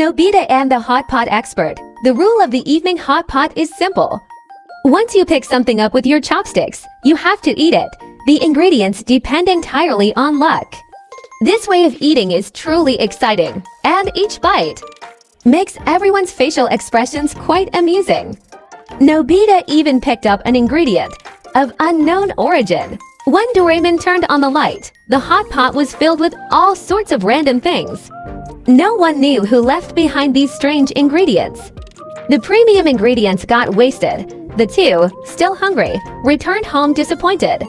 Nobita and the hot pot expert. The rule of the evening hot pot is simple. Once you pick something up with your chopsticks, you have to eat it. The ingredients depend entirely on luck. This way of eating is truly exciting, and each bite makes everyone's facial expressions quite amusing. Nobita even picked up an ingredient of unknown origin. When Doraemon turned on the light, the hot pot was filled with all sorts of random things. No one knew who left behind these strange ingredients. The premium ingredients got wasted. The two, still hungry, returned home disappointed.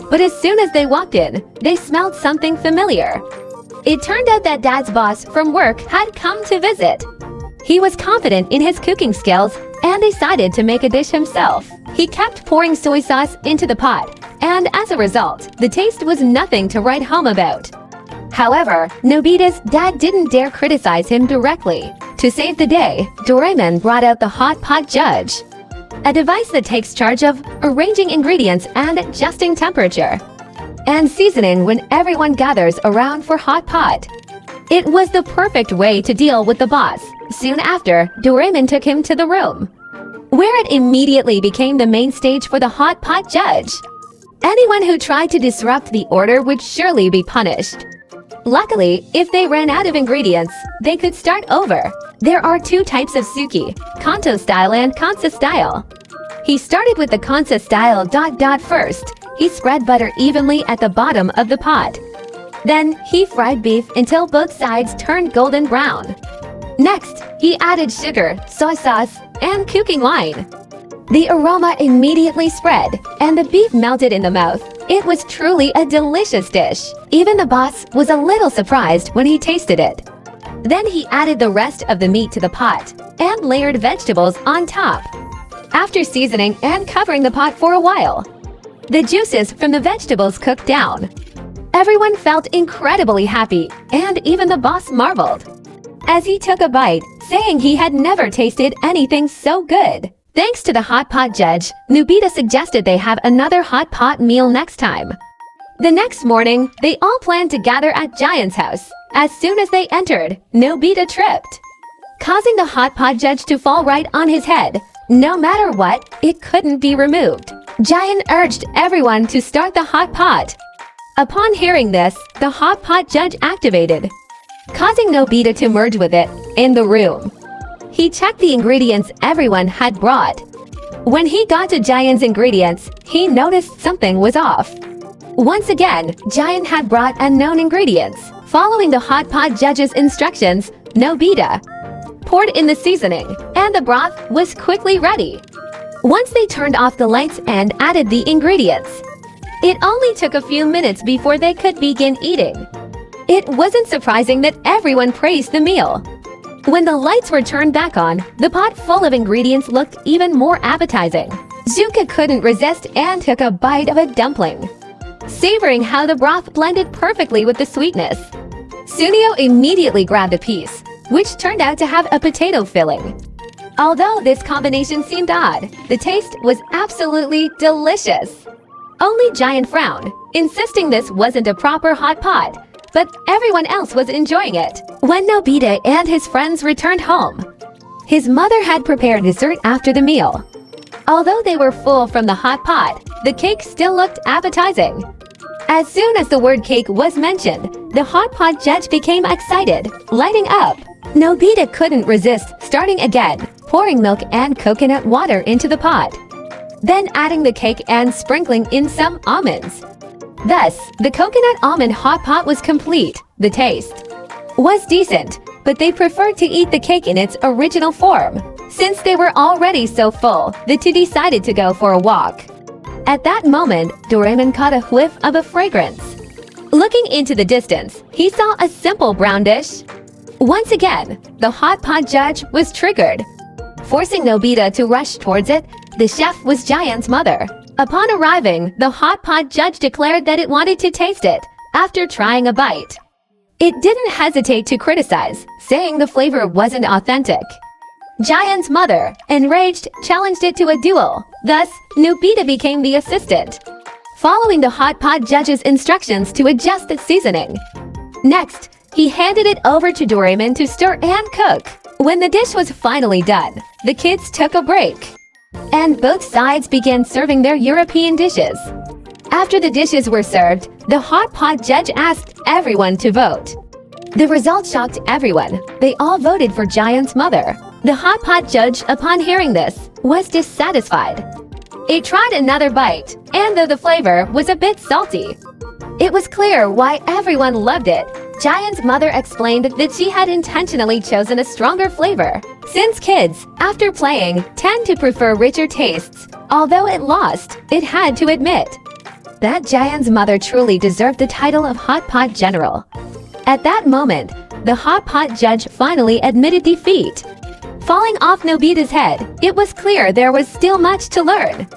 But as soon as they walked in, they smelled something familiar. It turned out that Dad's boss from work had come to visit. He was confident in his cooking skills and decided to make a dish himself. He kept pouring soy sauce into the pot, and as a result, the taste was nothing to write home about. However, Nobita's dad didn't dare criticize him directly. To save the day, Doraemon brought out the hot pot judge, a device that takes charge of arranging ingredients and adjusting temperature and seasoning when everyone gathers around for hot pot. It was the perfect way to deal with the boss. Soon after, Doraemon took him to the room, where it immediately became the main stage for the hot pot judge. Anyone who tried to disrupt the order would surely be punished. Luckily, if they ran out of ingredients, they could start over. There are two types of suki, Kanto style and Kansa style. He started with the Kansa style. First, he spread butter evenly at the bottom of the pot. Then, he fried beef until both sides turned golden brown. Next, he added sugar, soy sauce, and cooking wine. The aroma immediately spread, and the beef melted in the mouth. It was truly a delicious dish. Even the boss was a little surprised when he tasted it. Then he added the rest of the meat to the pot and layered vegetables on top. After seasoning and covering the pot for a while, the juices from the vegetables cooked down. Everyone felt incredibly happy, and even the boss marveled as he took a bite, saying he had never tasted anything so good. Thanks to the hot pot judge, Nobita suggested they have another hot pot meal next time. The next morning, they all planned to gather at Giant's house. As soon as they entered, Nobita tripped, causing the hot pot judge to fall right on his head. No matter what, it couldn't be removed. Giant urged everyone to start the hot pot. Upon hearing this, the hot pot judge activated, causing Nobita to merge with it in the room. He checked the ingredients everyone had brought. When he got to Giant's ingredients, he noticed something was off. Once again, Giant had brought unknown ingredients. Following the hot pot judge's instructions, Nobita poured in the seasoning, and the broth was quickly ready. Once they turned off the lights and added the ingredients, it only took a few minutes before they could begin eating. It wasn't surprising that everyone praised the meal. When the lights were turned back on, the pot full of ingredients looked even more appetizing. Zuka couldn't resist and took a bite of a dumpling, savoring how the broth blended perfectly with the sweetness. Sunio immediately grabbed a piece, which turned out to have a potato filling. Although this combination seemed odd, the taste was absolutely delicious. Only Giant frowned, insisting this wasn't a proper hot pot, but everyone else was enjoying it. When Nobita and his friends returned home, his mother had prepared dessert after the meal. Although they were full from the hot pot, the cake still looked appetizing. As soon as the word cake was mentioned, the hot pot judge became excited, lighting up. Nobita couldn't resist starting again, pouring milk and coconut water into the pot, then adding the cake and sprinkling in some almonds. Thus, the coconut almond hot pot was complete. The taste was decent, but they preferred to eat the cake in its original form. Since they were already so full, the two decided to go for a walk. At that moment, Doraemon caught a whiff of a fragrance. Looking into the distance, he saw a simple brown dish. Once again, the hot pot judge was triggered, forcing Nobita to rush towards it. The chef was Giant's mother. Upon arriving, the hot pot judge declared that it wanted to taste it. After trying a bite, it didn't hesitate to criticize, saying the flavor wasn't authentic. Giant's mother, enraged, challenged it to a duel. Thus, Nobita became the assistant, following the hot pot judge's instructions to adjust the seasoning. Next, He handed it over to Doraemon to stir and cook. When the dish was finally done, the kids took a break, and both sides began serving their European dishes. After the dishes were served, the hot pot judge asked everyone to vote. The result shocked everyone. They all voted for Giant's mother. The hot pot judge, upon hearing this, was dissatisfied. It tried another bite, and though the flavor was a bit salty, it was clear why everyone loved it. Giant's mother explained that she had intentionally chosen a stronger flavor, since kids, after playing, tend to prefer richer tastes. Although it lost, it had to admit that Giant's mother truly deserved the title of Hot Pot General. At that moment, the hot pot judge finally admitted defeat. Falling off Nobita's head, it was clear there was still much to learn.